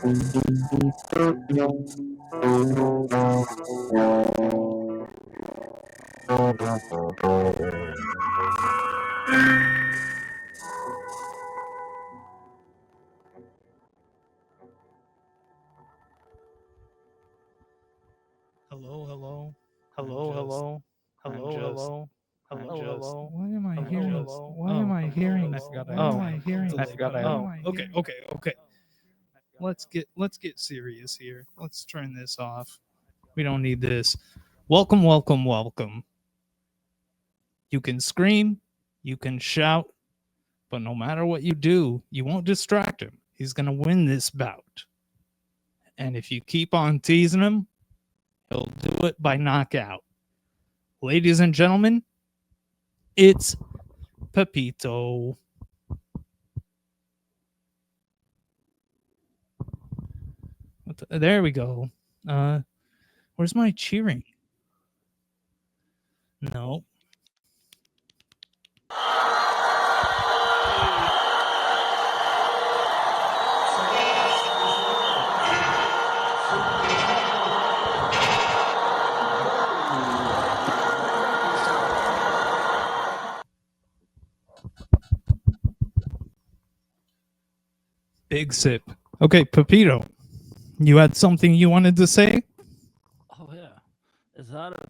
Hello, hello, Hello, hello, hello, hello, hello, hello. Why am I Hello, hearing? hello. Why am I hearing? I forgot I Why have am to I have hearing? I forgot I have. Oh, okay. Let's get serious here. Let's turn this off. We don't need this. Welcome, welcome, welcome. You can scream, you can shout, but no matter what you do, you won't distract him. He's gonna win this bout. And if you keep on teasing him, he'll do it by knockout. Ladies and gentlemen, it's Pepito. There we go. Where's my cheering? No. Big sip. Okay, Pepito, you had something you wanted to say? Oh yeah, is that a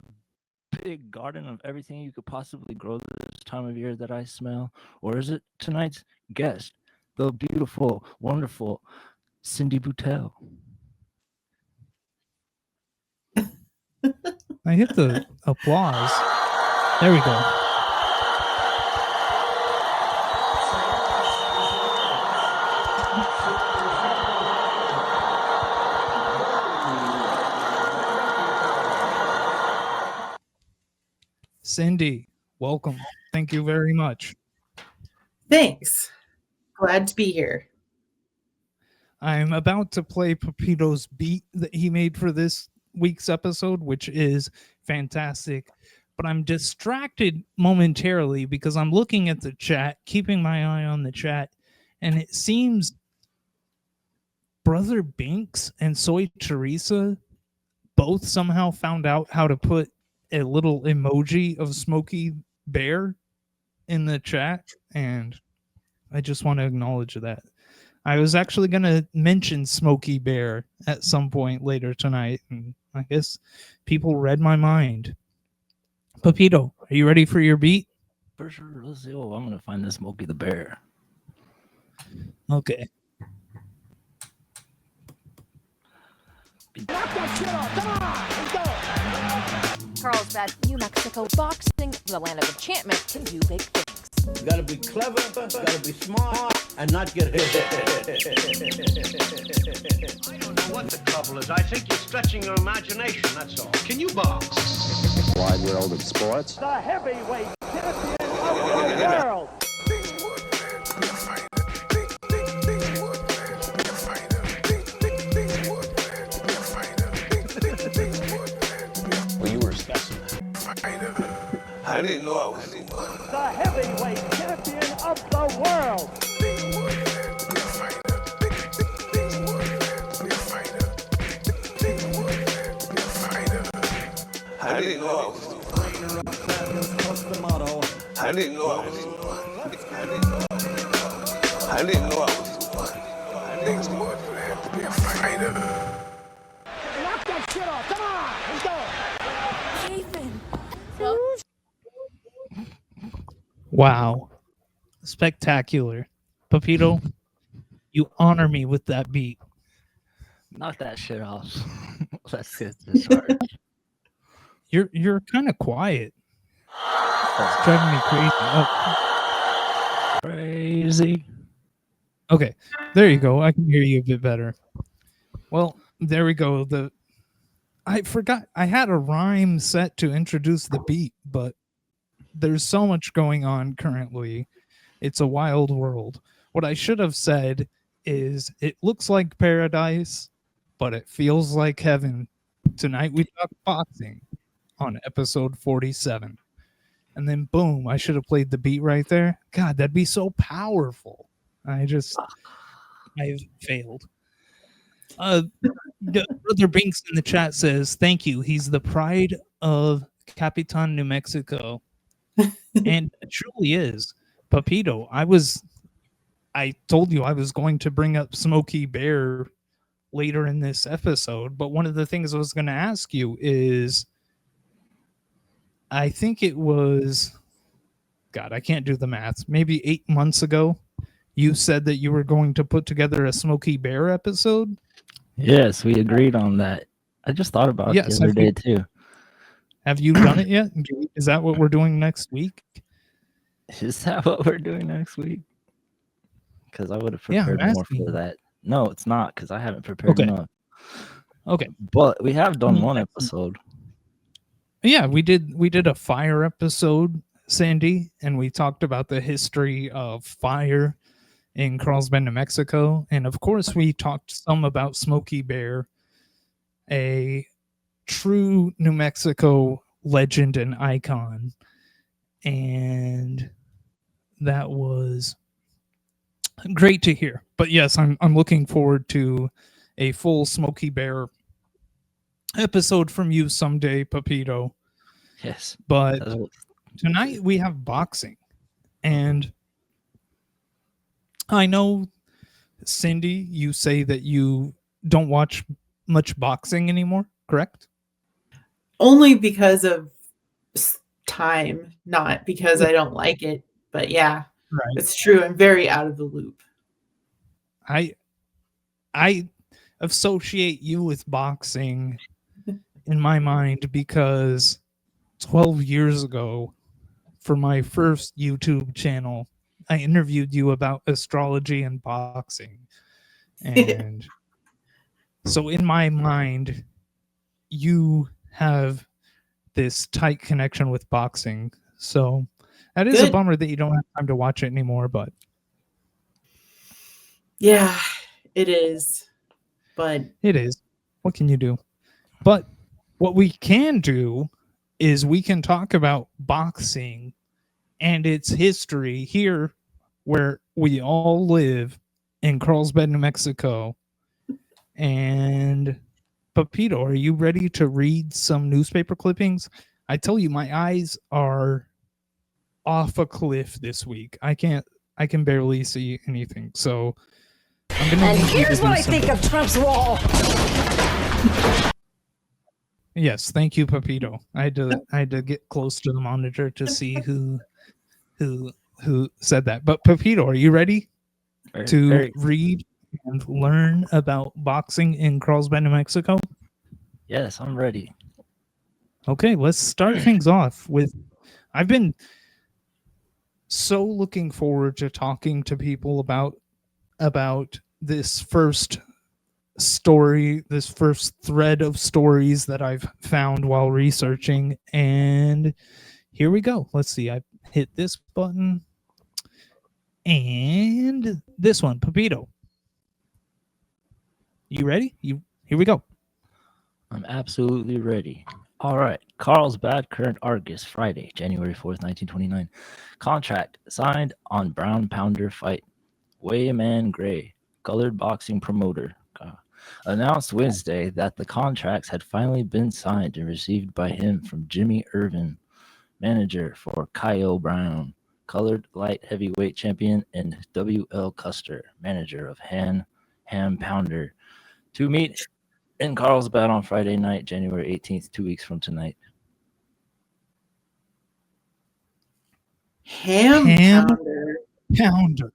big garden of everything you could possibly grow this time of year that I smell, or is it tonight's guest, the beautiful, wonderful Cindy Boutel? I hit the applause. There we go. Cindy, welcome. Thank you very much. Thanks. Glad to be here. I'm about to play Pepito's beat that he made for this week's episode, which is fantastic. But I'm distracted momentarily because I'm looking at the chat, keeping my eye on the chat, and it seems Brother Binks and Soy Teresa both somehow found out how to put a little emoji of Smokey Bear in the chat, and I just want to acknowledge that. I was actually going to mention Smokey Bear at some point later tonight, and I guess people read my mind. Pepito, are you ready for your beat? For sure. Let's see. Oh, I'm gonna find the Smokey the Bear. Okay. Knock that shit off. Come on, let's go. Carlsbad, New Mexico, boxing, the land of enchantment, can do big things. You gotta be clever, you gotta be smart, and not get hit. I don't know what the trouble is. I think you're stretching your imagination, that's all. Can you box? Wide world of sports. The heavyweight champion of the world. Well, you were a specimen. I didn't know I was the one. The heavyweight champion of the world. I didn't know I was the one. I didn't know I was the one. I didn't know I was the one. I didn't know I had to be a fighter. Knock that shit off. Come on, let's go. Nathan. Wow. Spectacular. Pepito, you honor me with that beat. Knock that shit off. Let's get this hard. You're kind of quiet. It's driving me crazy. Oh, Crazy. okay, there you go. I can hear you a bit better. Well, there we go. I forgot I had a rhyme set to introduce the beat, but there's so much going on currently. It's a wild world. What I should have said is it looks like paradise, but it feels like heaven. Tonight we talk boxing on episode 47. And then boom, I should have played the beat right there. God, that'd be so powerful. I've failed. Uh, Brother Binks in the chat says, "Thank you. He's the pride of Capitan New Mexico," and it truly is. Papito, I told you I was going to bring up Smokey Bear later in this episode, but one of the things I was going to ask you is, I think it was, God, I can't do the math. Maybe 8 months ago, you said that you were going to put together a Smokey Bear episode. Yes, we agreed on that. I just thought about it the other day too. Have you done it yet? Is that what we're doing next week? Is that what we're doing next week? Because I would have prepared more for that. No, it's not, because I haven't prepared enough. Okay. But we have done one episode. Yeah, we did a fire episode, Sandy, and we talked about the history of fire in Carlsbad, New Mexico. And of course, we talked some about Smokey Bear, a true New Mexico legend and icon. And that was great to hear. But yes, I'm looking forward to a full Smokey Bear episode from you someday, Papito. Yes. But tonight we have boxing. And I know, Cindy, you say that you don't watch much boxing anymore, correct? Only because of time, not because I don't like it. But yeah, right. It's true. I'm very out of the loop. I associate you with boxing in my mind because 12 years ago, for my first YouTube channel, I interviewed you about astrology and boxing. And so in my mind, you have this tight connection with boxing. So that is a bummer that you don't have time to watch it anymore, but yeah, it is. But it is. What can you do? But what we can do is we can talk about boxing and its history here where we all live in Carlsbad, New Mexico. And Pepito, are you ready to read some newspaper clippings? I tell you, my eyes are off a cliff this week. I can barely see anything. So I'm gonna. And here's what I think of Trump's wall. Yes, thank you, Pepito. I had to get close to the monitor to see who said that. But Pepito, are you ready to read and learn about boxing in Carlsbad, New Mexico? Yes, I'm ready. Okay, let's start things off with, I've been so looking forward to talking to people about this first story, this first thread of stories that I've found while researching. And here we go. Let's see. I hit this button and this one. Pepito, you ready? Here we go. I'm absolutely ready. All right. Carlsbad Current Argus, Friday, January 4th, 1929. Contract signed on Brown Pounder fight. Weighman Gray, colored boxing promoter, announced Wednesday that the contracts had finally been signed and received by him from Jimmy Irvin, manager for Kyle Brown, colored light heavyweight champion, and W.L. Custer, manager of Ham Pounder, to meet in Carlsbad on Friday night, January 18th, 2 weeks from tonight. Ham Pounder.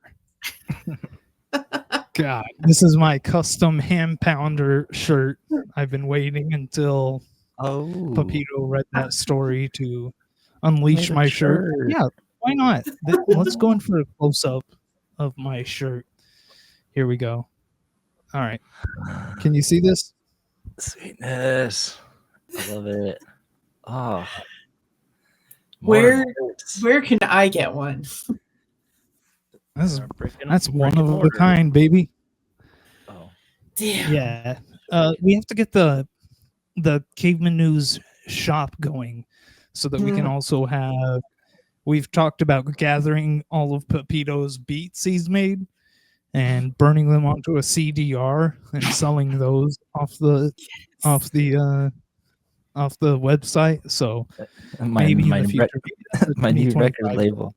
God, this is my custom Ham Pounder shirt. I've been waiting until Pepito read that story to unleash my shirt. Yeah, why not? Let's go in for a close-up of my shirt. Here we go. All right. Can you see this? Sweetness. I love it. Oh. Where can I get one? That's one of a kind, baby. Oh. Damn. Yeah. We have to get the Caveman News shop going so that we can also we've talked about gathering all of Pepito's beats he's made, and burning them onto a CDR and selling those off the website. So maybe in the future, my new record 2025. label.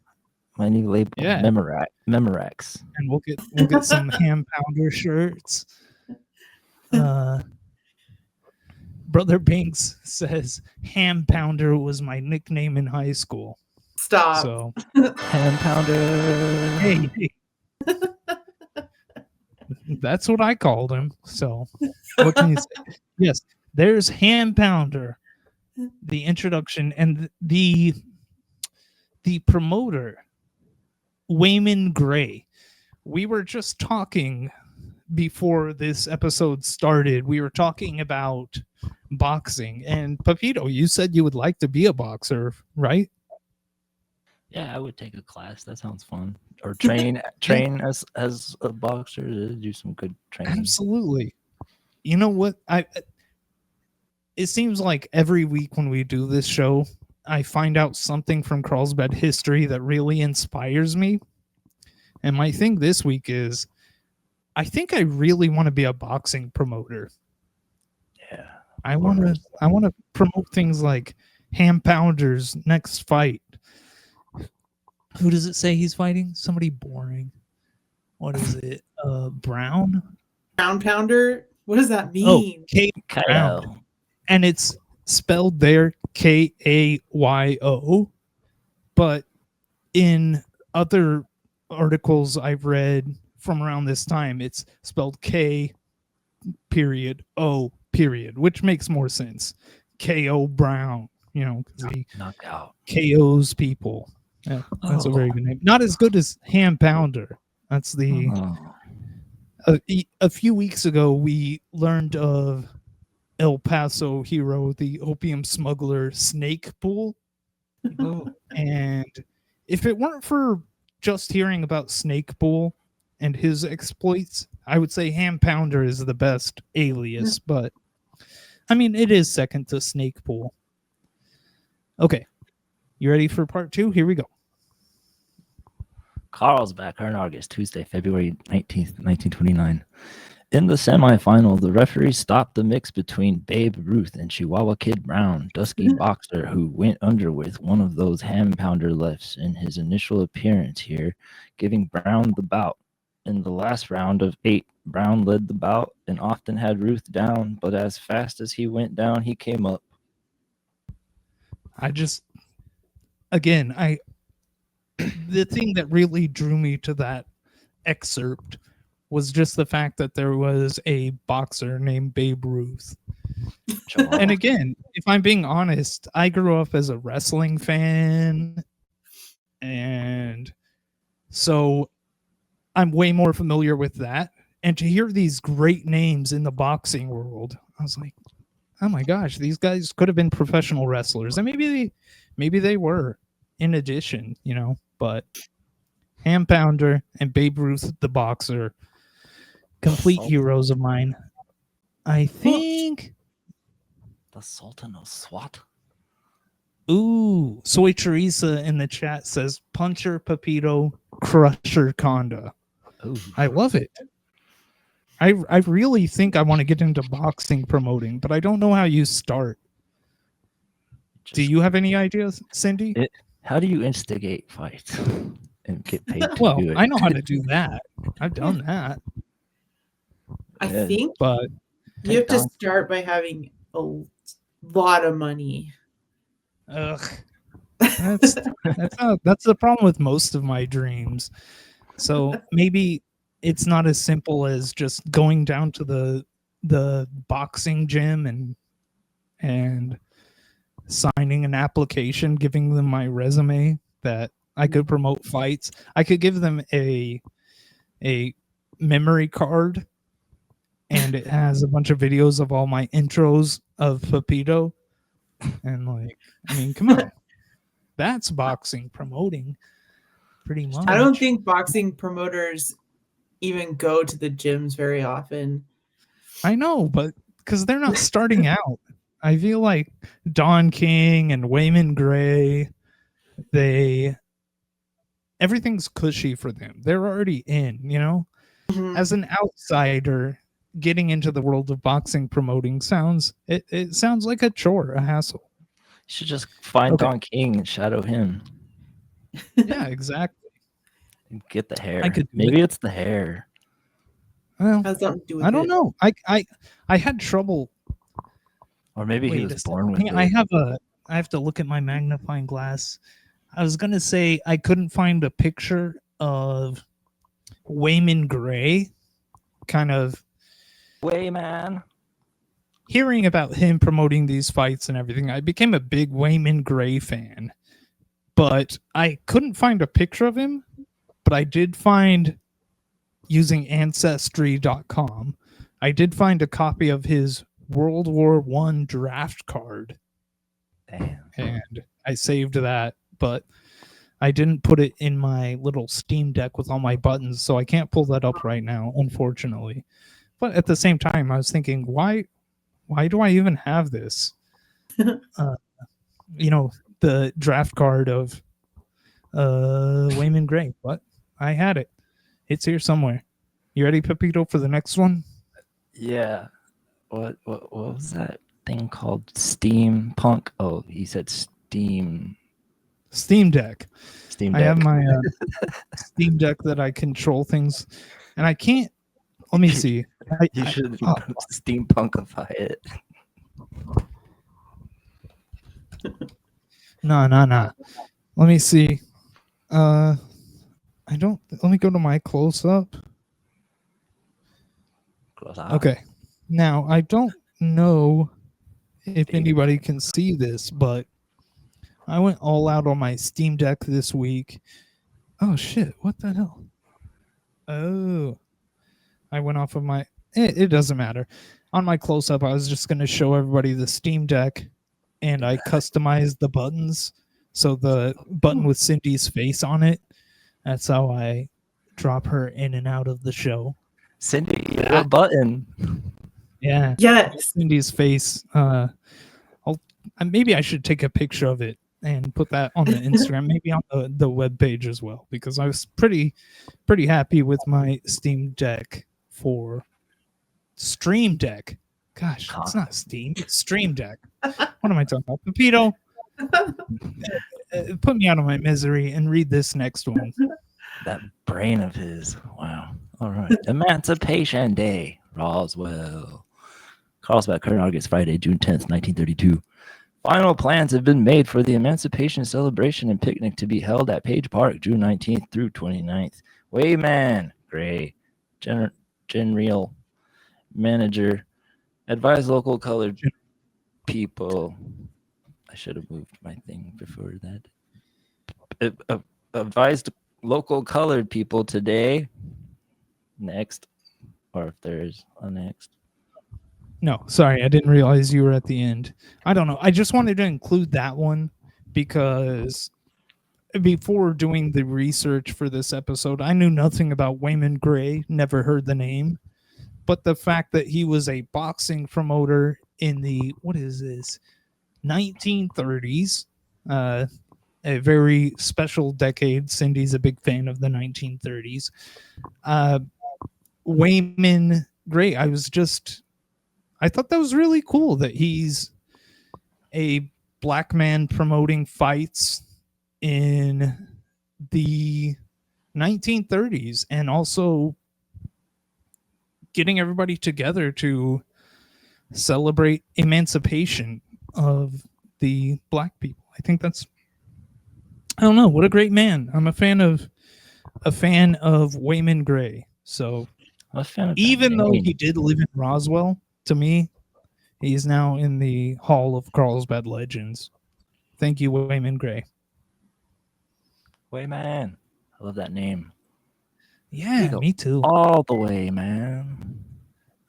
My new label, Yeah. Memorax. And we'll get some ham pounder shirts. Brother Binks says ham pounder was my nickname in high school. Stop. So Ham pounder. hey, that's what I called him. So what can you say? Yes, there's ham pounder, the introduction, and the promoter, Wayman Gray. We were just talking before this episode started. We were talking about boxing, and Pepito, you said you would like to be a boxer, right? Yeah, I would take a class. That sounds fun. Or train as a boxer to do some good training. Absolutely. You know what? It seems like every week when we do this show, I find out something from Carlsbad history that really inspires me. And my thing this week is, I think I really want to be a boxing promoter. Yeah. I want to promote things like Ham Pounder's next fight. Who does it say he's fighting? Somebody boring. What is it? Brown? Brown pounder? What does that Oh, mean? Brown. And it's spelled there Kayo. But in other articles I've read from around this time, it's spelled K period O period, which makes more sense. K.O. Brown, you know, because he knockout KOs people. Yeah, that's a very good name. Not as good as Ham Pounder. That's the. A few weeks ago, we learned of El Paso hero, the opium smuggler Snake Pool. And if it weren't for just hearing about Snake Pool and his exploits, I would say Ham Pounder is the best alias, but I mean, it is second to Snake Pool. Okay. You ready for part 2? Here we go. Carlsbad, August, Tuesday, February 19th, 1929. In the semifinal, the referee stopped the mix between Babe Ruth and Chihuahua Kid Brown, dusky boxer who went under with one of those ham pounder lefts in his initial appearance here, giving Brown the bout. In the last round of 8, Brown led the bout and often had Ruth down, but as fast as he went down, he came up. The thing that really drew me to that excerpt was just the fact that there was a boxer named Babe Ruth. And again, if I'm being honest, I grew up as a wrestling fan, and so I'm way more familiar with that. And to hear these great names in the boxing world, I was like, oh my gosh, these guys could have been professional wrestlers. And maybe they were, in addition, you know. But Ham Pounder and Babe Ruth the boxer, complete heroes of mine. I think the Sultan of SWAT. Ooh, Soy Teresa in the chat says Puncher Pepito, Crusher Conda. Ooh. I love it. I really think I want to get into boxing promoting, but I don't know how you start. Do you have any ideas, Cindy? How do you instigate fights and get paid to well, do it? I know how to do that. I've done that. I think but you have to start by having a lot of money. Ugh. That's the problem with most of my dreams. So maybe it's not as simple as just going down to the boxing gym and signing an application, giving them my resume that I could promote fights. I could give them a memory card, and it has a bunch of videos of all my intros of Pepito. And like, I mean, come on. That's boxing promoting pretty much. I don't think boxing promoters even go to the gyms very often. I know, but because they're not starting out. I feel like Don King and Wayman Gray, everything's cushy for them. They're already in, you know? as an outsider getting into the world of boxing promoting it sounds like a chore, a hassle. You should just find Okay. Don King and shadow him. Yeah, exactly. And get the hair. I could do Maybe it. it's the hair. Well, Has something to do with I don't it. know. I had trouble. Or maybe he Wait a was second. born with I it. have to look at my magnifying glass. I was gonna say I couldn't find a picture of Wayman Gray. Kind of Way, man. hearing about him promoting these fights and everything, I became a big Wayman Gray fan. But I couldn't find a picture of him. But I did find, using Ancestry.com, I did find a copy of his World War I draft card. Damn. And I saved that, but I didn't put it in my little Steam Deck with all my buttons, so I can't pull that up right now, unfortunately. But at the same time, I was thinking, why do I even have this? The draft card of Wayman Gray. But I had it. It's here somewhere. You ready, Pepito, for the next one? Yeah. What was that thing called? Steampunk? Oh, he said Steam Deck. Steam I Deck. have my Steam Deck that I control things, and I can't. Let me see. You should steampunkify it. No. Let me see. I don't. Let me go to my close up. Close eye. Okay. Now I don't know if anybody can see this, but I went all out on my Steam Deck this week. Oh shit! What the hell? Oh, I went off of my. It doesn't matter. On my close up, I was just going to show everybody the Steam Deck, and I customized the buttons. So the button with Cindy's face on it. That's how I drop her in and out of the show. Cindy, a button. Yeah. Yes. Cindy's face. Maybe I should take a picture of it and put that on the Instagram, maybe on the web page as well, because I was pretty happy with my Steam Deck for Stream Deck. Gosh, it's not Steam, it's Stream Deck. What am I talking about? Pepito, put me out of my misery and read this next one. That brain of his. Wow. All right. Emancipation Day, Roswell. Carlsbad, current August, Friday, June 10th, 1932. Final plans have been made for the Emancipation Celebration and Picnic to be held at Page Park, June 19th through 29th. Wayman Gray, General Manager, advise local colored people. I should have moved my thing before that. Advised local colored people today. Next. Or if there's a next. No, sorry, I didn't realize you were at the end. I don't know. I just wanted to include that one because before doing the research for this episode, I knew nothing about Wayman Gray, never heard the name. But the fact that he was a boxing promoter in the, 1930s, a very special decade. Cindy's a big fan of the 1930s. Wayman Gray, I thought that was really cool that he's a black man promoting fights in the 1930s and also getting everybody together to celebrate emancipation of the black people. I think I don't know, what a great man. I'm a fan of Wayman Gray. So I'm a fan of even though he did live in Roswell, to me, he's now in the Hall of Carlsbad Legends. Thank you, Wayman Gray. Wayman. I love that name. Yeah, me too. All the way, man.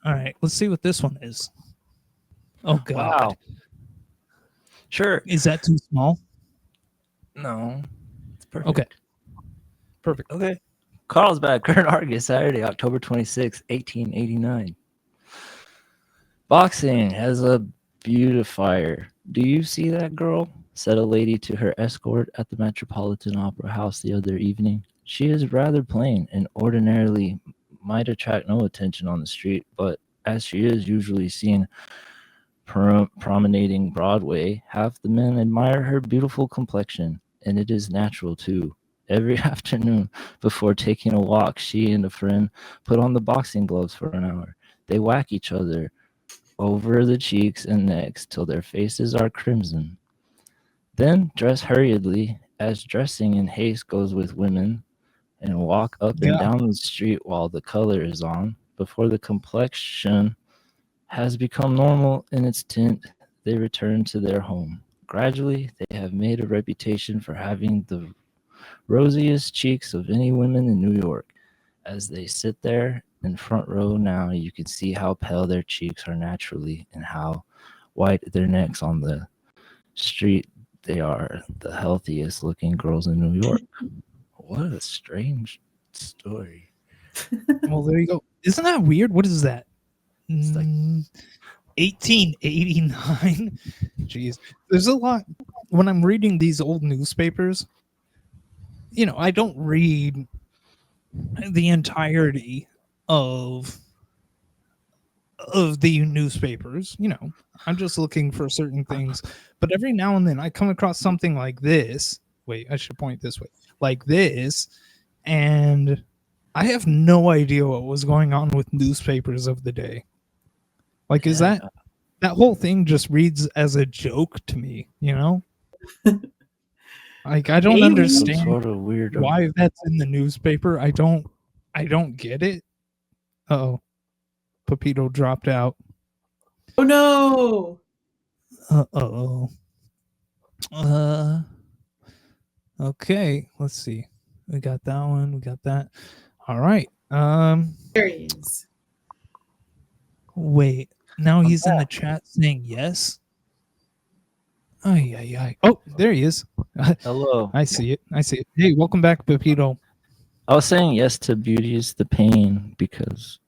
All right, let's see what this one is. Oh, God. Wow. Sure. Is that too small? No. It's perfect. Okay. Perfect. Okay. Carlsbad, current Argus, Saturday, October 26, 1889. Boxing has a beautifier. Do you see that girl? Said a lady to her escort at the Metropolitan Opera House the other evening. She is rather plain and ordinarily might attract no attention on the street, but as she is usually seen promenading Broadway, half the men admire her beautiful complexion, and it is natural too. Every afternoon before taking a walk, she and a friend put on the boxing gloves for an hour. They whack each other over the cheeks and necks till their faces are crimson. Then dress hurriedly, as dressing in haste goes with women, and walk up and Yeah. down the street while the color is on. Before the complexion has become normal in its tint, they return to their home. Gradually, they have made a reputation for having the rosiest cheeks of any women in New York. As they sit there in front row now, you can see how pale their cheeks are naturally and how white their necks on the street. They are the healthiest looking girls in New York. What a strange story. Well, there you go. Isn't that weird? What is that? It's like 1889. Jeez, there's a lot. When I'm reading these old newspapers, I don't read the entirety of the newspapers. I'm just looking for certain things, but every now and then I come across something like this. Wait, I should point this way, like this, and I have no idea what was going on with newspapers of the day. Like, is Yeah. that whole thing just reads as a joke to me, Like, I don't Maybe. some understand sort of weird. why that's in the newspaper. I don't get it. Uh-oh. Pepito dropped out. Oh no. Uh-oh. Okay, let's see. We got that one. We got that. All right. There he is. Wait. Now he's in the chat saying yes. Ay, ay, ay. Oh, there he is. Hello. I see it. Hey, welcome back, Pepito. I was saying yes to Beauty is the Pain because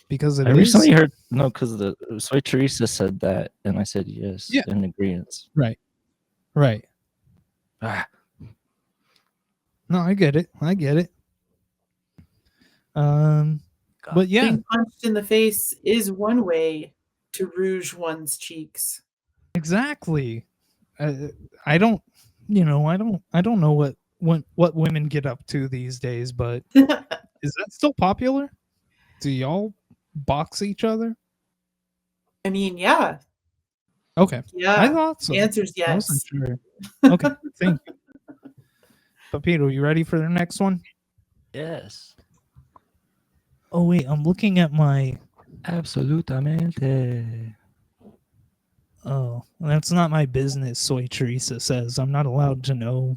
Because I recently heard because the Soy Teresa said that, and I said yes in agreement. Right. Ah, No, I get it. But yeah, Being punched in the face is one way to rouge one's cheeks. exactly. I don't know what women get up to these days, but is that still popular? Do y'all box each other? I mean, yeah. Okay. Yeah. I thought so. The answer's I wasn't yes. sure. Okay, thank you. Pepito, you ready for the next one? yes. Oh wait, I'm looking at my Absolutamente. oh, that's not my business, Soy Teresa says. I'm not allowed to know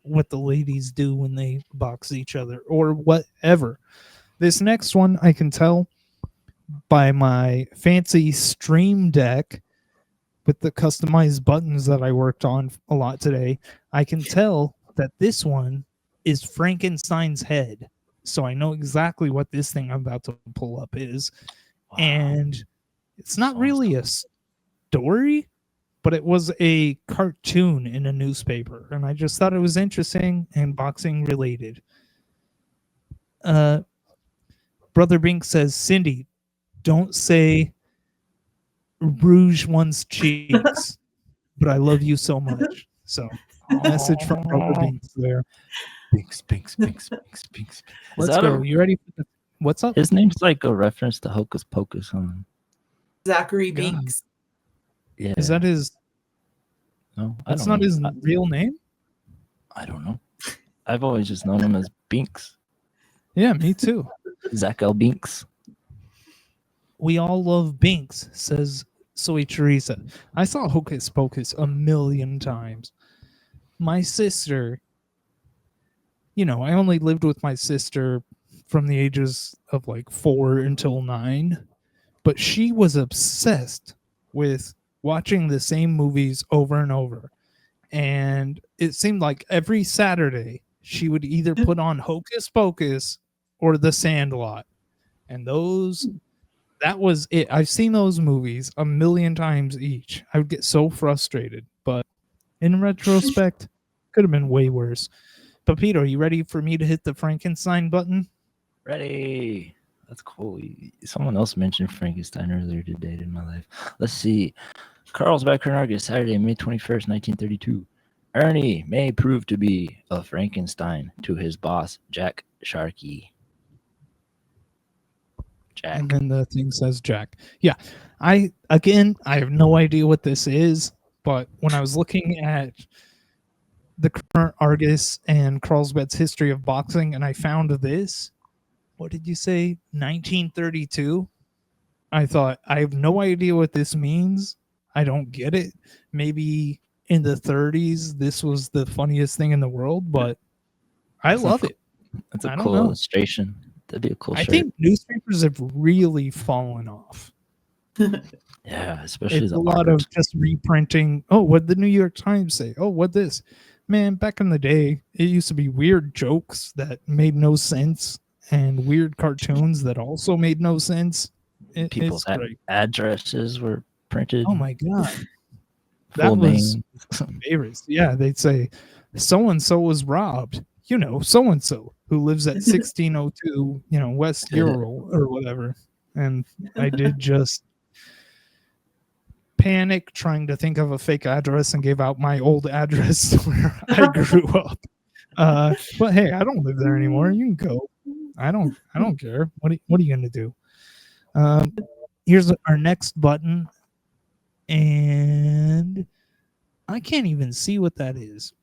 what the ladies do when they box each other or whatever. This next one I can tell by my fancy Stream Deck with the customized buttons that I worked on a lot today. I can tell that this one is Frankenstein's head. So I know exactly what this thing I'm about to pull up is. Wow. And it's not really a story, but it was a cartoon in a newspaper. And I just thought it was interesting and boxing related. Brother Bink says, Cindy, don't say rouge one's cheeks, but I love you so much. So, message from Brother Binks there. Binks. Let's go. You ready for the, what's up? His name's like a reference to Hocus Pocus, huh? Zachary God. Binks. Yeah. Is that his? No, I That's don't not know. his real name? I don't know. I've always just known him as Binks. Yeah, me too. Zach L. Binks. We all love Binks, says Soy Teresa. I saw Hocus Pocus a million times. My sister, I only lived with my sister from the ages of like 4 until 9, but she was obsessed with watching the same movies over and over. And it seemed like every Saturday she would either put on Hocus Pocus or The Sandlot. And that was it. I've seen those movies a million times each. I would get so frustrated, but in retrospect, could have been way worse. Pepito, are you ready for me to hit the Frankenstein button? Ready. That's cool. Someone else mentioned Frankenstein earlier today in my life. Let's see. Carlsbad, Carnegie, Saturday, May 21st, 1932. Ernie may prove to be a Frankenstein to his boss, Jack Sharkey. Jack. And then the thing says Jack. Yeah. I have no idea what this is, but when I was looking at the current Argus and Carlsbad's history of boxing and I found this, what did you say? 1932? I thought, I have no idea what this means. I don't get it. Maybe in the 30s, this was the funniest thing in the world, but I love it. That's I a don't cool know. illustration. That'd be a cool I shirt. think newspapers have really fallen off. Yeah, especially It's the a lot art. of just reprinting. Oh, what the New York Times say? Oh, what this? Man, back in the day, it used to be weird jokes that made no sense and weird cartoons that also made no sense. People's It's great. addresses were printed. Oh my god, Full that was name. favorites. Yeah, they'd say so and so was robbed. You know, so and so who lives at 1602, West Ural or whatever. And I did just panic trying to think of a fake address and gave out my old address where I grew up. But hey, I don't live there anymore. You can go. I don't care. What are you gonna do? Here's our next button, and I can't even see what that is.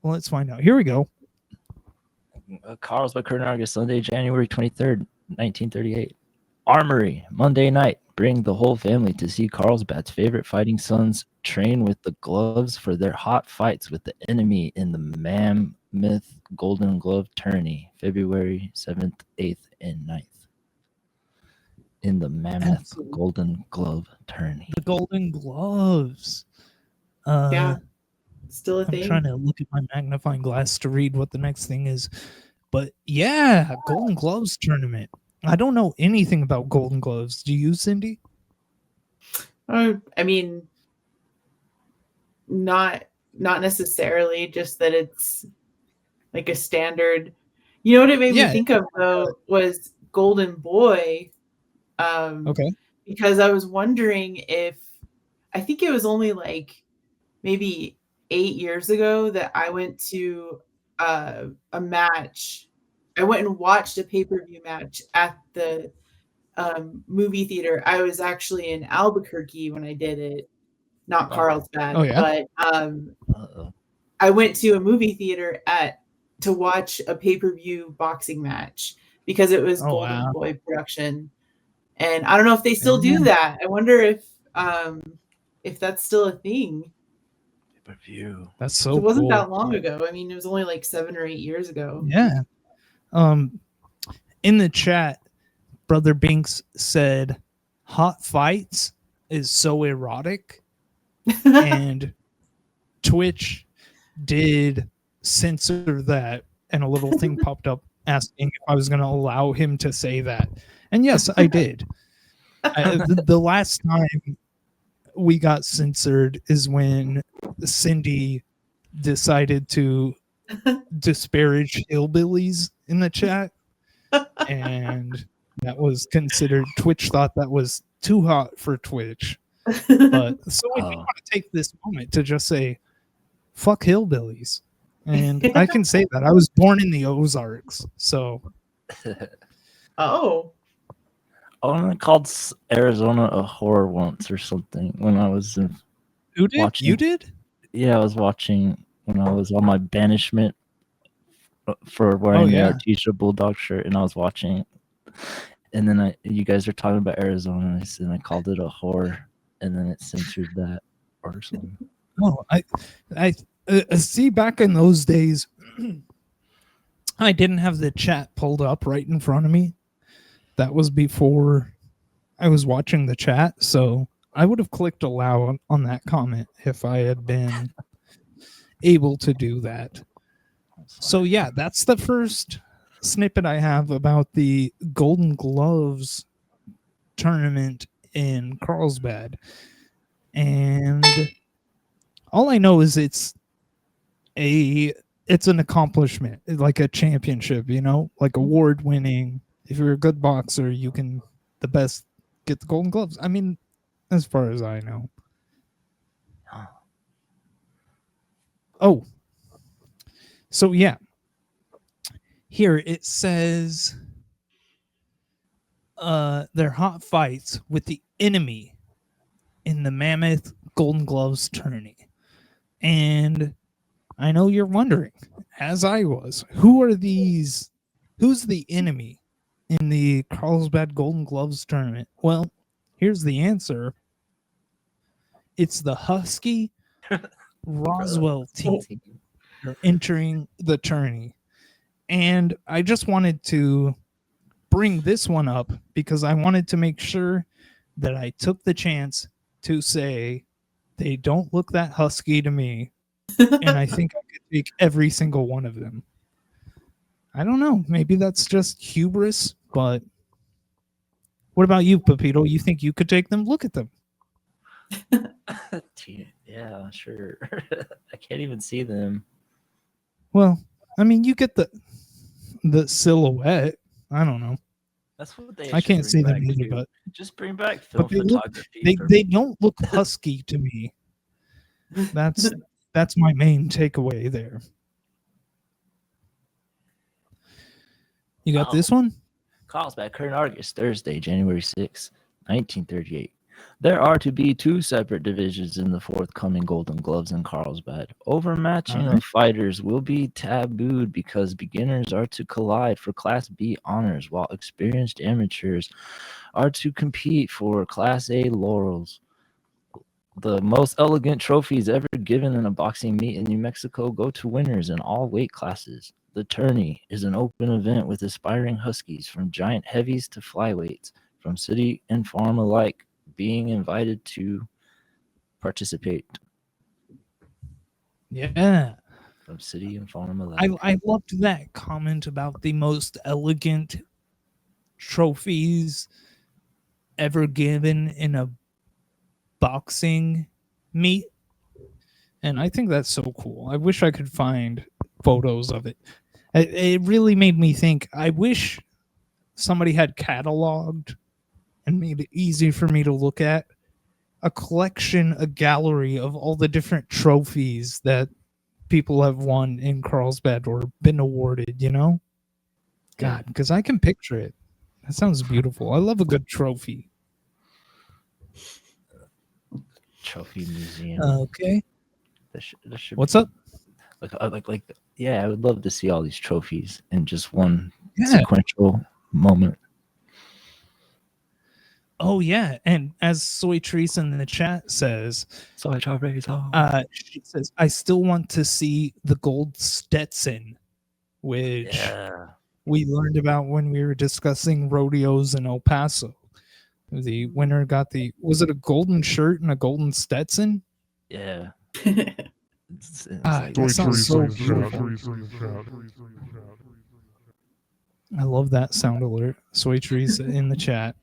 Well, let's find out. Here we go. Carlsbad, Carnegie, Sunday, January 23rd, 1938. Armory, Monday night. Bring the whole family to see Carlsbad's favorite fighting sons train with the gloves for their hot fights with the enemy in the Mammoth Golden Glove Tourney, February 7th, 8th, and 9th. In the Mammoth Absolutely. Golden Glove Tourney. The Golden Gloves. Yeah, still a I'm thing. trying to look at my magnifying glass to read what the next thing is. But yeah, Golden Gloves tournament. I don't know anything about Golden Gloves. Do you, Cindy? I mean, not necessarily, just that it's like a standard. You know what it made me think of though was Golden Boy. Okay. Because I was wondering if I think it was only like maybe 8 years ago that I went to a match. I went and watched a pay-per-view match at the movie theater. I was actually in Albuquerque when I did it, not Carlsbad. Oh, yeah? But I went to a movie theater to watch a pay-per-view boxing match because it was Golden Boy production. And I don't know if they still do that. I wonder if that's still a thing. Pay-per-view. That's so It wasn't cool. that long ago. I mean, it was only like 7 or 8 years ago. Yeah. In the chat, Brother Binks said, "Hot fights is so erotic," and Twitch did censor that, and a little thing popped up asking if I was going to allow him to say that. And yes, I did. The last time we got censored is when Cindy decided to disparage hillbillies in the chat, and that was considered. Twitch thought that was too hot for Twitch. But so I want to take this moment to just say, "Fuck hillbillies," and I can say that I was born in the Ozarks, so. Oh. I called Arizona a whore once or something when I was in. Who did? Watching. You did? Yeah, I was watching when I was on my banishment for wearing the Artesia Bulldog shirt, and I was watching. And then you guys were talking about Arizona, and I called it a whore, and then it censored that or something. Oh, I see. Back in those days, I didn't have the chat pulled up right in front of me. That was before I was watching the chat, so I would have clicked allow on that comment if I had been able to do that. So yeah, that's the first snippet I have about the Golden Gloves tournament in Carlsbad. And all I know is it's a it's an accomplishment, like a championship, you know, like award winning. If you're a good boxer, you can the best get the golden gloves. I mean, as far as I know. Oh, so yeah. Here it says they're hot fights with the enemy in the Mammoth Golden Gloves tourney. And I know you're wondering, as I was, who's the enemy in the Carlsbad Golden Gloves tournament? Well, here's the answer. It's the Husky Roswell team. They're entering the tourney. And I just wanted to bring this one up because I wanted to make sure that I took the chance to say they don't look that husky to me. And I think I could take every single one of them. I don't know. Maybe that's just hubris, but what about you, Pepito? You think you could take them? Look at them. Yeah, sure. I can't even see them. Well, I mean, you get the silhouette. I don't know. That's what they. I can't see them back either, too. but Just bring back film but they look photography. they don't look husky to me. That's my main takeaway there. You got this one? Carlsbad, current Argus, Thursday, January 6, 1938. There are to be two separate divisions in the forthcoming Golden Gloves in Carlsbad. Overmatching of fighters will be tabooed because beginners are to collide for Class B honors, while experienced amateurs are to compete for Class A laurels. The most elegant trophies ever given in a boxing meet in New Mexico go to winners in all weight classes. The tourney is an open event with aspiring Huskies from giant heavies to flyweights, from city and farm alike, being invited to participate. Yeah. From city and farm alike. I loved that comment about the most elegant trophies ever given in a boxing meet. And I think that's so cool. I wish I could find photos of it. It really made me think. I wish somebody had cataloged and made it easy for me to look at a collection, a gallery of all the different trophies that people have won in Carlsbad or been awarded, you know? God, because I can picture it. That sounds beautiful. I love a good trophy. Trophy museum. Okay. There should What's be, up? Yeah, I would love to see all these trophies in just one Yeah. sequential moment. Oh yeah, and as Soy Trees in the chat says, she says, I still want to see the gold Stetson, which we learned about when we were discussing rodeos in El Paso. The winner got was it a golden shirt and a golden Stetson? Yeah. That sounds so beautiful. I love that sound alert. Soy Trees in the chat.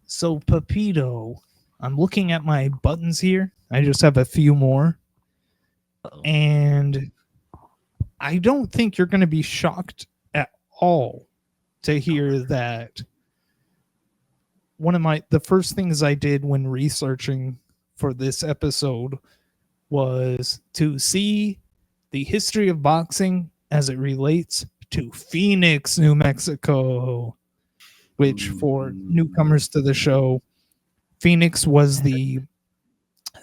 So, Pepito, I'm looking at my buttons here. I just have a few more. And I don't think you're going to be shocked at all to hear that the first things I did when researching for this episode was to see the history of boxing as it relates to Phoenix, New Mexico, which for newcomers to the show, Phoenix was the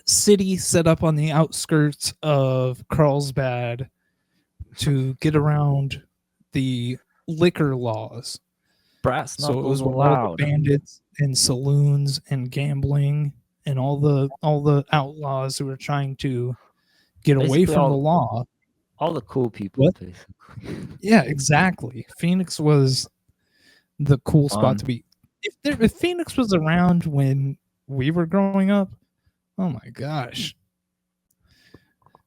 city set up on the outskirts of Carlsbad to get around the liquor laws. Brass So it knuckles was where all allowed. the bandits and saloons and gambling and all the outlaws who were trying to get away Basically from the law. All the cool people, basically. Yeah, exactly. Phoenix was the cool spot to be. If Phoenix was around when we were growing up, oh my gosh,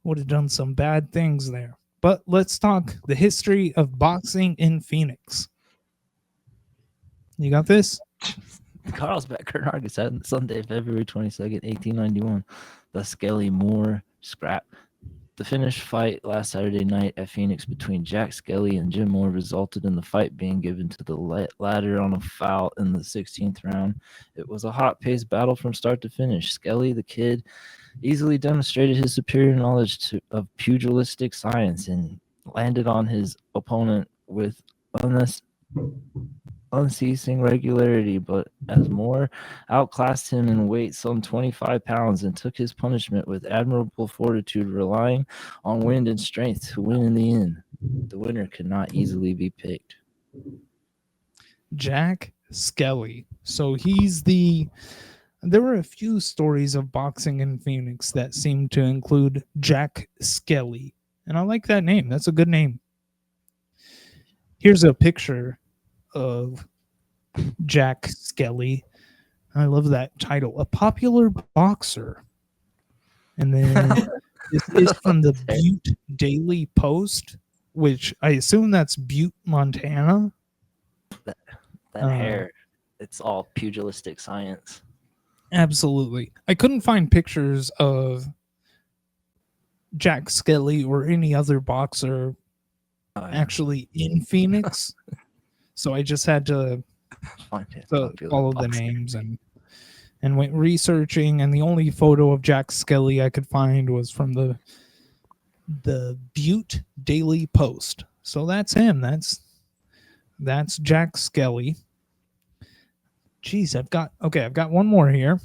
would have done some bad things there. But let's talk the history of boxing in Phoenix. You got this? Carlsbad, Kurt Argus, Sunday, February 22nd, 1891. The Skelly Moore scrap The finish fight last Saturday night at Phoenix between Jack Skelly and Jim Moore resulted in the fight being given to the latter on a foul in the 16th round. It was a hot-paced battle from start to finish. Skelly, the kid, easily demonstrated his superior knowledge of pugilistic science and landed on his opponent with unceasing regularity, but as Moore outclassed him in weight some 25 pounds and took his punishment with admirable fortitude, relying on wind and strength to win in the end. The winner could not easily be picked. Jack Skelly. So there were a few stories of boxing in Phoenix that seemed to include Jack Skelly. And I like that name. That's a good name. Here's a picture of Jack Skelly. I love that title. A popular boxer. And then this is from the Butte Daily Post, which I assume that's Butte, Montana. That hair, it's all pugilistic science. Absolutely. I couldn't find pictures of Jack Skelly or any other boxer actually in Phoenix. So I just had to follow the names and went researching, and the only photo of Jack Skelly I could find was from the Butte Daily Post. So that's him. That's Jack Skelly. Jeez, I've got one more here.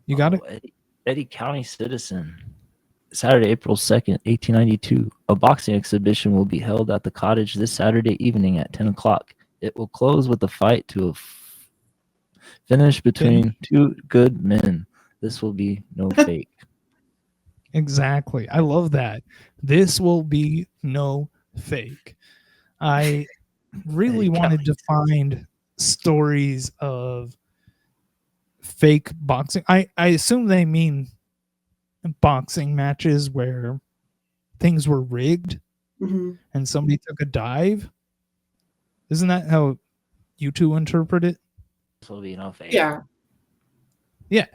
You got it? Eddie County Citizen. Saturday, April 2nd, 1892. A boxing exhibition will be held at the cottage this Saturday evening at 10 o'clock. It will close with a fight to a finish between two good men. This will be no fake. Exactly. I love that. This will be no fake. I really wanted to find stories of fake boxing. I assume they mean boxing matches where things were rigged and somebody took a dive. Isn't that how you two interpret it? This will be no fake. Yeah. Yeah.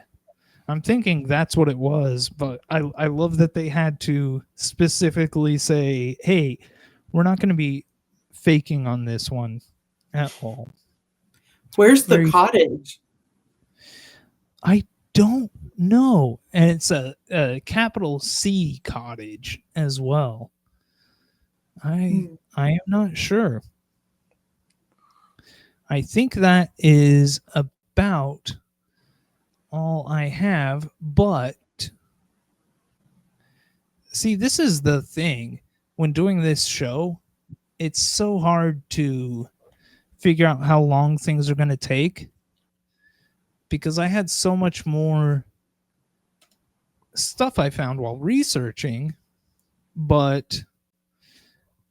I'm thinking that's what it was, but I love that they had to specifically say, hey, we're not going to be faking on this one at all. Where's the cottage? I don't know. And it's a capital C cottage as well. I am not sure. I think that is about all I have, but see, this is the thing. When doing this show, it's so hard to figure out how long things are going to take because I had so much more stuff I found while researching, but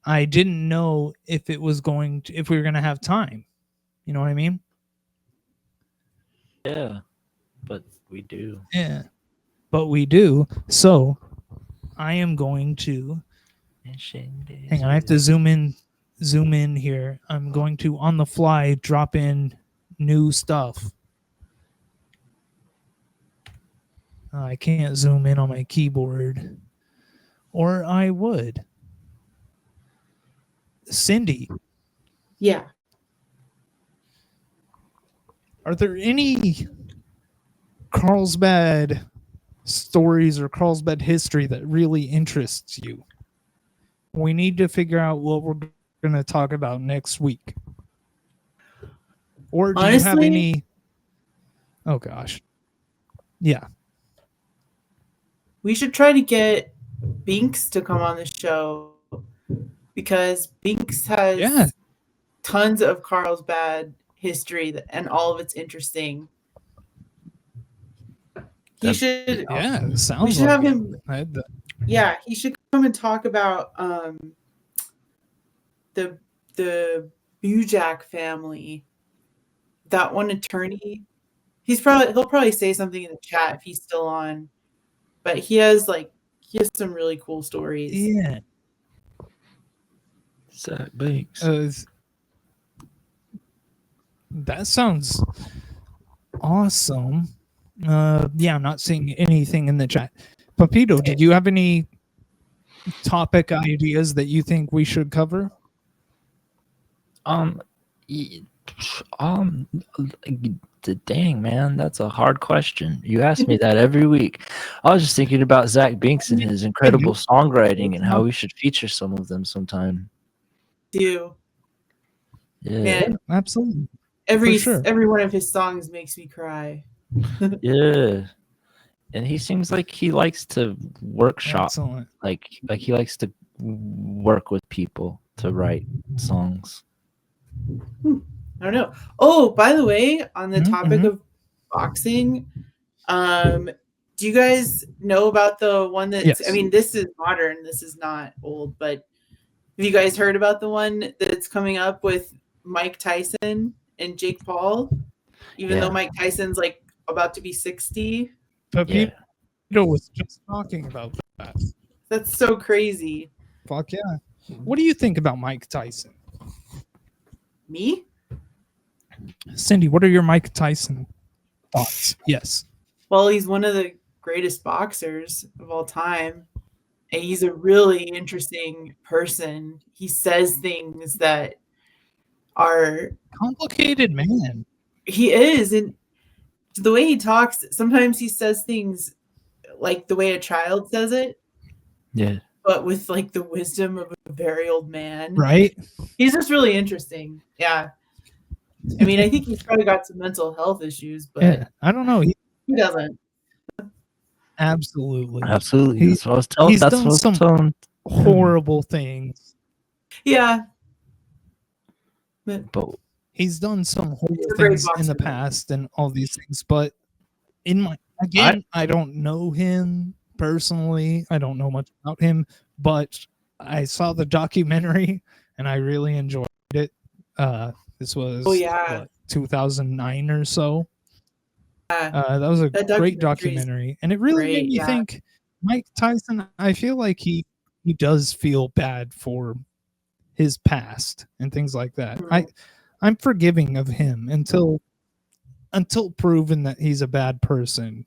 I didn't know if we were going to have time. You know what I mean? Yeah, but we do. Yeah, but we do. So I am going to hang on. I have to zoom in here. I'm going to on the fly drop in new stuff. I can't zoom in on my keyboard, or I would. Cindy. Yeah. Are there any Carlsbad stories or Carlsbad history that really interests you? We need to figure out what we're going to talk about next week. Or do you have any? Oh, gosh. Yeah. We should try to get Binks to come on the show because Binks has tons of Carlsbad history and all of it's interesting. He should. Yeah, sounds. We should have him. The, yeah, he should come and talk about the Bujak family. That one attorney. He'll probably say something in the chat if he's still on. But he has some really cool stories. Yeah. Zach Banks. That sounds awesome. Yeah, I'm not seeing anything in the chat. Papito, did you have any topic ideas that you think we should cover? Y- um, dang man, that's a hard question. You ask me that every week. I was just thinking about Zach Binks and his incredible songwriting and how we should feature some of them sometime. Do Yeah, man, Absolutely. every For sure. every one of his songs makes me cry. yeah. And he seems like he likes to workshop, Excellent. like he likes to work with people to write songs. I don't know. Oh, by the way, on the topic Mhm. of boxing, do you guys know about the one that's? Yes. I mean, this is modern. This is not old, but have you guys heard about the one that's coming up with Mike Tyson and Jake Paul? Even though Yeah. Mike Tyson's like about to be 60, Papito Yeah. was just talking about that. that's so crazy. Fuck yeah. What do you think about Mike Tyson? Me? Cindy, what are your Mike Tyson thoughts? Yes. Well, he's one of the greatest boxers of all time. And he's a really interesting person. He says things that are Complicated man. he is, and the way he talks, sometimes he says things like the way a child says it, Yeah. but with like the wisdom of a very old man. Right? He's just really interesting. Yeah. I mean, I think he's probably got some mental health issues, but Yeah. I don't know. He doesn't. absolutely. Absolutely. That's what I was telling. He's That's done what I was some telling. horrible things. Yeah. But He's done some horrible a great things in the boxer, though. past and all these things, but I don't know him personally. I don't know much about him, but I saw the documentary and I really enjoyed it. This was yeah. 2009 or so. Yeah. That was a That great documentary is documentary, and it really made great, me yeah. think. Mike Tyson, I feel like he does feel bad for his past and things like that. Mhm. I'm forgiving of him until proven that he's a bad person.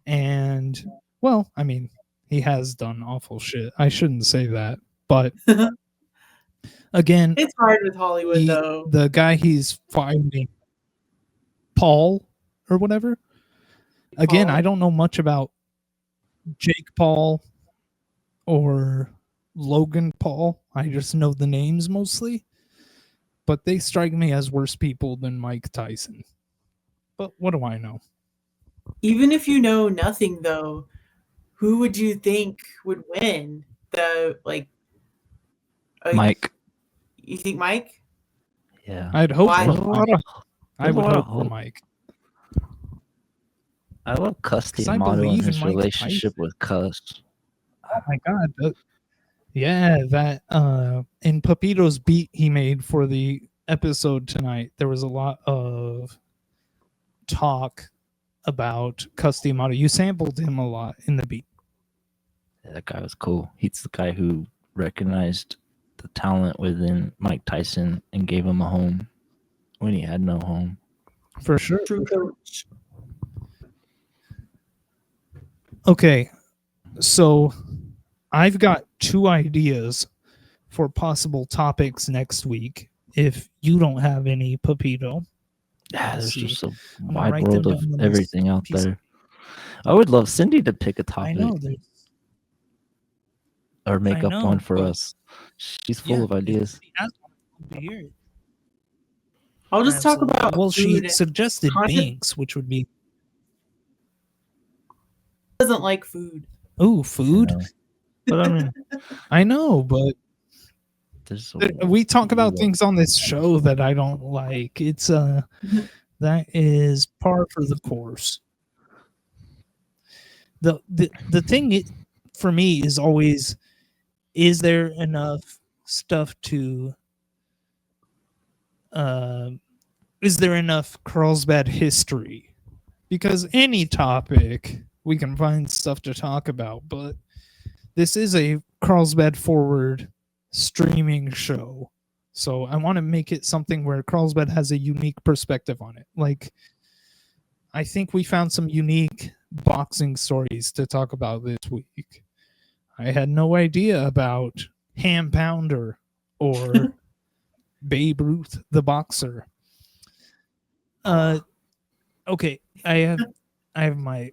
And well, I mean, he has done awful shit. I shouldn't say that, but again, It's hard with Hollywood, though. the guy he's fighting, Paul or whatever. Again, Paul. I don't know much about Jake Paul or Logan Paul. I just know the names mostly, but they strike me as worse people than Mike Tyson. But what do I know? Even if you know nothing, though, who would you think would win? Mike. You think Mike? Yeah. I'd hope Why? for Mike. I would There's a lot hope of for hope. Mike. I love Custy 'Cause I Amato and believe in his Mike relationship Tyson. with Cuss. Oh my god. Yeah, that in Papito's beat he made for the episode tonight, there was a lot of talk about Custy Amato. You sampled him a lot in the beat. Yeah, that guy was cool. He's the guy who recognized the talent within Mike Tyson and gave him a home when he had no home. For sure. True coach. Okay, so I've got 2 ideas for possible topics next week. If you don't have any, Papito. Yeah, Let's there's see. just a I'm gonna wide write world them of down on this everything out piece of- there. I would love Cindy to pick a I topic know. or make I up know, one for but- us. She's full of if ideas. she has one, I'd love to hear it. I'll just talk Absolutely. about Well, food. she and suggested content- Binks, which would be doesn't like food. food. know. But I mean, I know, but there's we talk about things on this show that I don't like. It's that is par for the course. The thing for me is always, is there enough stuff to is there enough carlsbad history? Because any topic we can find stuff to talk about, but this is a carlsbad forward streaming show, so I want to make it something where carlsbad has a unique perspective on it. Like I think we found some unique boxing stories to talk about this week. I had no idea about Ham Pounder or Babe Ruth the boxer. Okay, I have my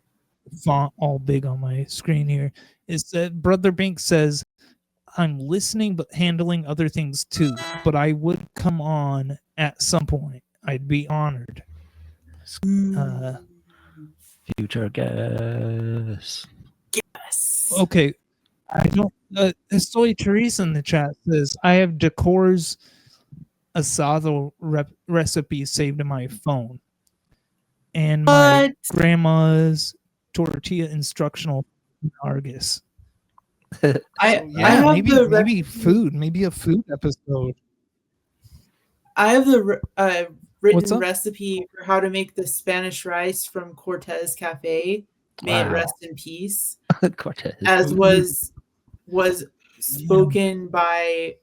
font all big on my screen here. Is that Brother Bink says, I'm listening but handling other things too, but I would come on at some point. I'd be honored. Future guest. Yes. Okay, I don't. Soy Teresa in the chat says, I have Decor's asado recipe saved in my phone. And my What? grandma's tortilla instructional in Argus. I Yeah, have the maybe food, maybe a food episode. I have the What's written up? recipe for how to make the Spanish rice from Cortez Cafe. May it Wow. rest in peace. Cortez. As Ooh. was spoken by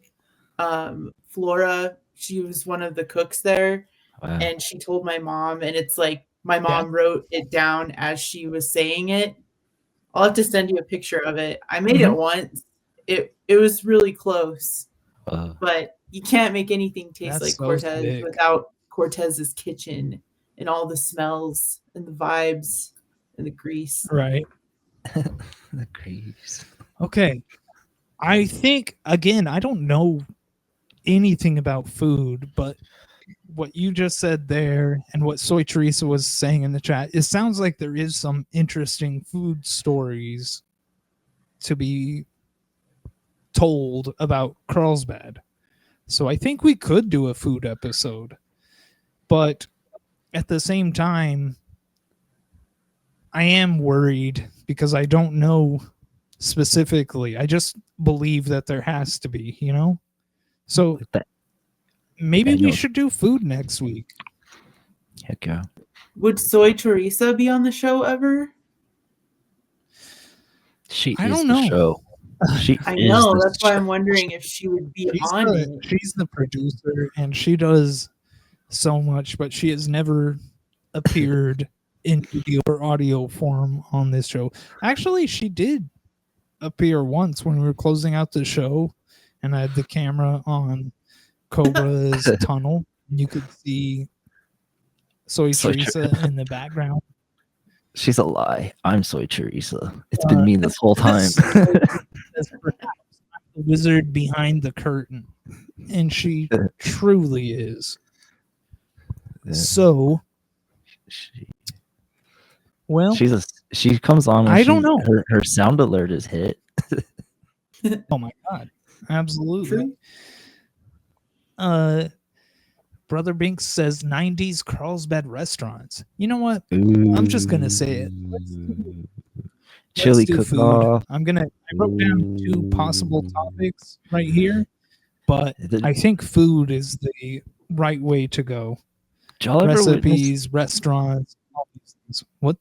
Flora. She was one of the cooks there, Wow. and she told my mom, and it's like my mom wrote it down as she was saying it. I'll have to send you a picture of it. I made it once. It was really close, but you can't make anything taste That's like so Cortez sick. without Cortez's kitchen and all the smells and the vibes and the grease. Right. The grease. Okay. I think, again, I don't know anything about food, but what you just said there and what Soy Teresa was saying in the chat, it sounds like there is some interesting food stories to be told about Carlsbad. So I think we could do a food episode. But at the same time, I am worried because I don't know specifically. I just believe that there has to be, you know? So maybe we should do food next week. Heck yeah. Would Soy Teresa be on the show ever? She I is don't the know. show. She I is know. the That's why show. I'm wondering if she would be on it. She's the producer and she does so much, but she has never appeared in video or audio form on this show. Actually, she did appear once when we were closing out the show and I had the camera on Cobra's tunnel. You could see Soy Teresa in the background. She's a lie. I'm Soy Teresa. It's been me this whole time. As perhaps the wizard behind the curtain. And she truly is. So, well, she comes on. And I don't know. Her sound alert is hit. Oh my god, absolutely. Brother Binks says 90s Carlsbad restaurants. You know what? I'm just gonna say it. Chili do cook food. off. I wrote down 2 possible topics right here, but I think food is the right way to go. Recipes, restaurants, all these things. What?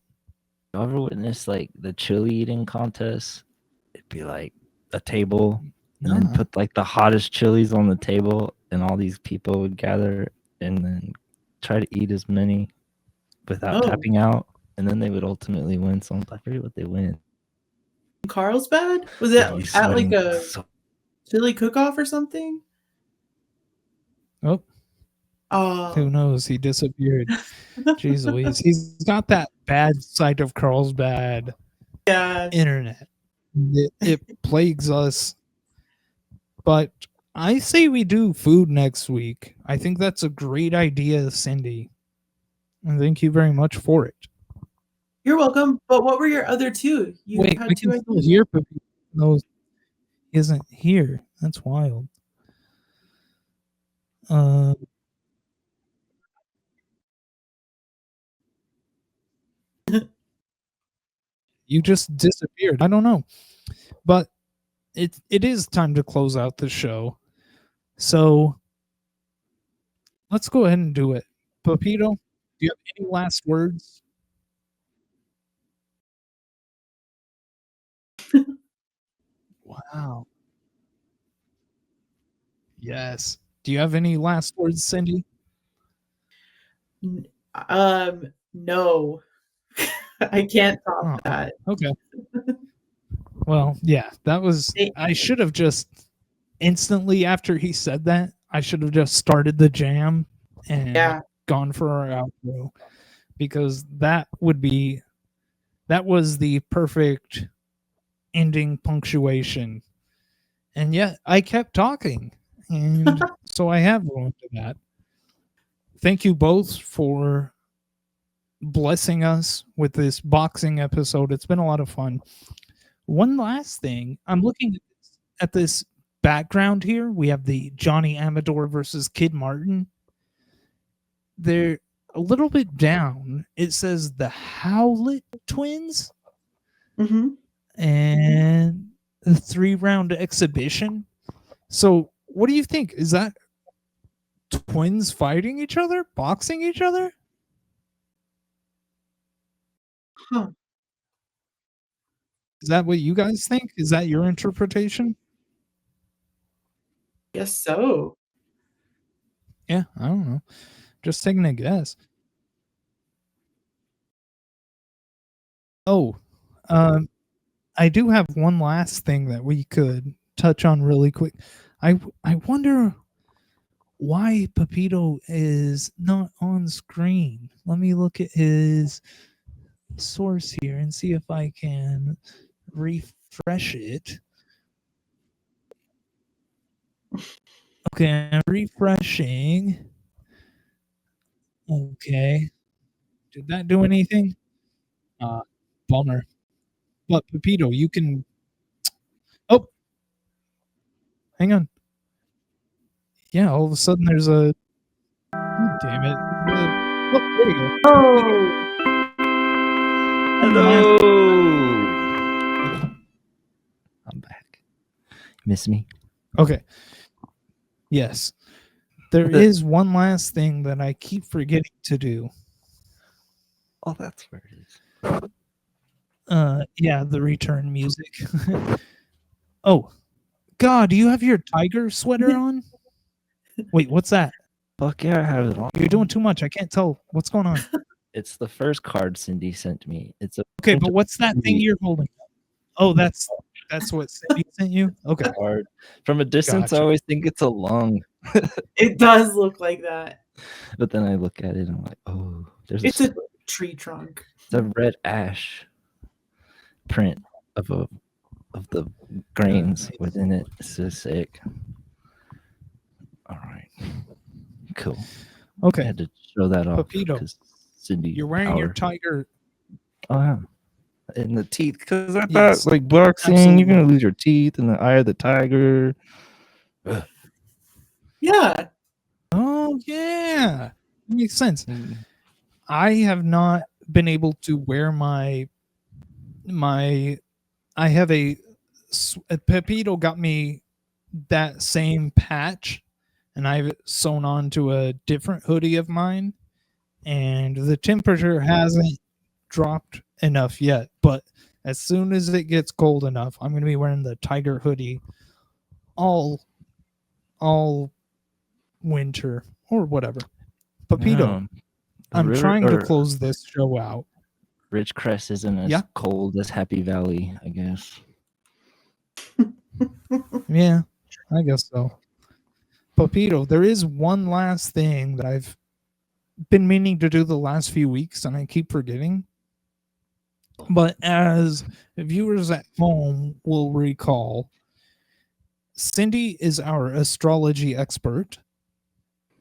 Y'all ever witness like the chili eating contest? It'd be like a table and then put like the hottest chilies on the table, and all these people would gather and then try to eat as many without tapping out, and then they would ultimately win. So I forget what they win. Carlsbad? Was it at like a chili cook-off or something? Who knows? He disappeared. Jeez Louise. He's got that bad side of Carlsbad internet. It plagues us. But I say we do food next week. I think that's a great idea, Cindy. And thank you very much for it. You're welcome. But what were your other 2? You Wait, had we 2 can still hear Pepito. No, he isn't here. That's wild. You just disappeared. I don't know. But it is time to close out the show. So let's go ahead and do it. Pepito, do you have any last words? Wow. Yes. Do you have any last words, Cindy? No, I can't Oh, top that. okay. Well, yeah, that was. I should have just instantly after he said that, I should have just started the jam and Yeah. gone for our outro because that was the perfect ending punctuation. And yet I kept talking. And so I have ruined that. Thank you both for blessing us with this boxing episode. It's been a lot of fun. One last thing, I'm looking at this background here. We have the Johnny Amador versus Kid Martin. They're a little bit down. It says the Howlett twins Mm-hmm. and a 3-round exhibition. So, what do you think? Is that twins fighting each other, boxing each other? Huh. Is that what you guys think? Is that your interpretation? Guess so. Yeah, I don't know. Just taking a guess. Oh, I do have one last thing that we could touch on really quick. I wonder why Pepito is not on screen. Let me look at his source here and see if I can refresh it. Okay, I'm refreshing. Okay. Did that do anything? Bummer. But Pepito, you can. Oh, hang on. Yeah, all of a sudden there's a. Oh, damn it. Oh, there we go. Oh, Hello. I'm back. Miss me? Okay. Yes. There is one last thing that I keep forgetting to do. Oh, that's where it is. Yeah, the return music. Oh, God, do you have your tiger sweater on? Wait, what's that? Fuck yeah, I have it on. You're doing too much. I can't tell. What's going on? It's the first card Cindy sent me. It's a Okay, but what's that thing you're holding? Oh, that's what Cindy sent you? Okay. card. From a distance, Gotcha. I always think it's a lung, it does look like that. but then I look at it and I'm like, oh, there's It's a tree trunk. it's a red ash print of the grains within it. It's so sick. All right, cool. I Okay. had to show that off Pepito, because Cindy, you're wearing your power. tiger. Oh, yeah. In the teeth, because I Yes, thought like boxing, absolutely. you're gonna lose your teeth in the eye of the tiger. Ugh. Yeah. Oh, yeah. That makes sense. Mm. I have not been able to wear my I have a Pepito got me that same patch and I've sewn on to a different hoodie of mine and the temperature hasn't dropped enough yet, but as soon as it gets cold enough, I'm going to be wearing the tiger hoodie all winter or whatever. Pepito, No, I'm trying to close this show out. Ridgecrest isn't as cold as Happy Valley, I guess. Yeah, I guess so. Pepito, there is one last thing that I've been meaning to do the last few weeks and I keep forgetting. But as viewers at home will recall, Cindy is our astrology expert,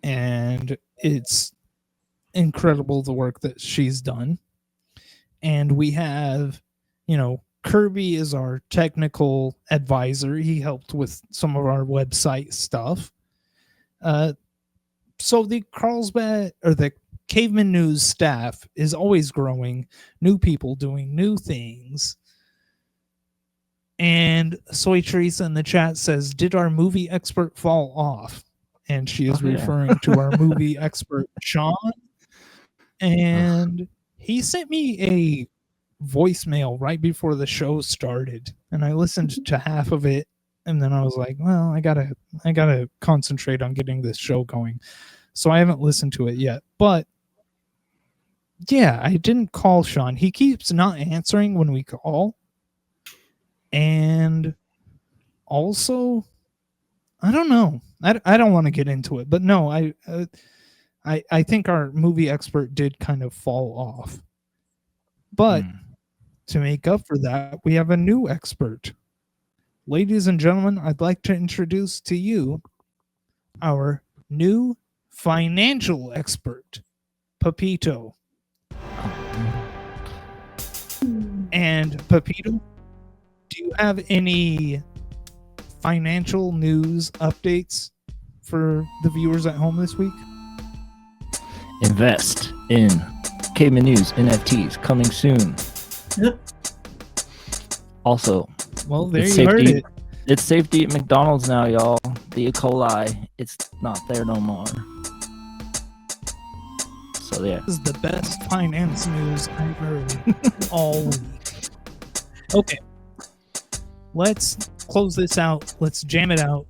and it's incredible the work that she's done. And we have, Kirby is our technical advisor. He helped with some of our website stuff. So the Carlsbad or the Caveman News staff is always growing, new people doing new things. And Soy Teresa in the chat says, did our movie expert fall off? And she is referring to our movie expert, Sean. And he sent me a voicemail right before the show started. And I listened to half of it. And then I was like, well, I gotta concentrate on getting this show going. So I haven't listened to it yet. But Yeah, I didn't call Sean. He keeps not answering when we call. And also, I don't know. I don't want to get into it, but no, I think our movie expert did kind of fall off. But to make up for that, we have a new expert. Ladies and gentlemen, I'd like to introduce to you our new financial expert, Pepito. And Pepito, do you have any financial news updates for the viewers at home this week? Invest in Caveman News NFTs coming soon. Yep. Also, Well, there it's you safe heard to eat- it. It's safe to eat McDonald's now, y'all. The E. coli, it's not there no more. So yeah. This is the best finance news I've heard all week. Okay. Let's close this out. Let's jam it out.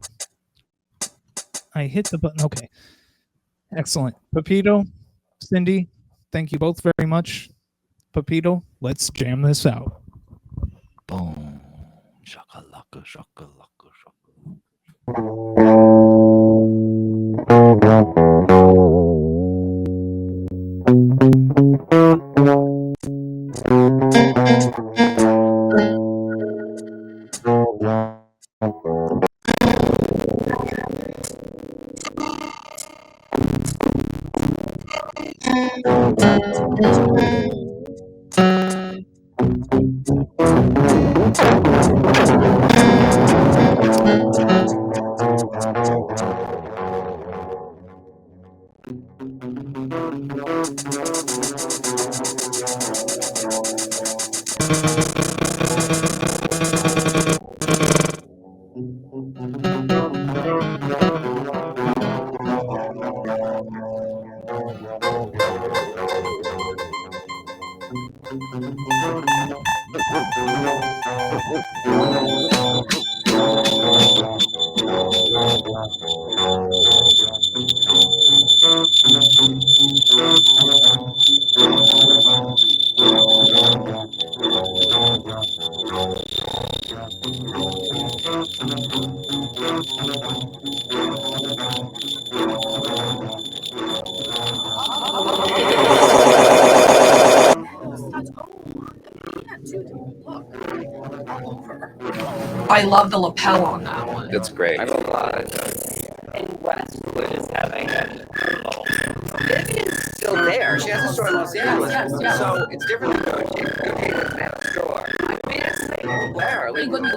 I hit the button. Okay. Excellent. Pepito, Cindy, thank you both very much. Pepito, let's jam this out. Boom. Shakalaka, shakalaka, shakalaka. I love the lapel on that one. It's great. I have a lot of And Westwood is having it. Vivian's still there. She has a store in Los Angeles. Yes. So it's different than Gucci. Gucci doesn't have a store. I mean, it's like, where? Like, When you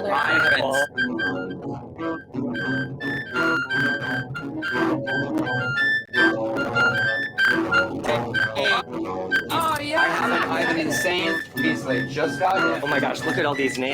oh, yeah. I have an insane piece that I just got in. Oh my gosh, look at all these names.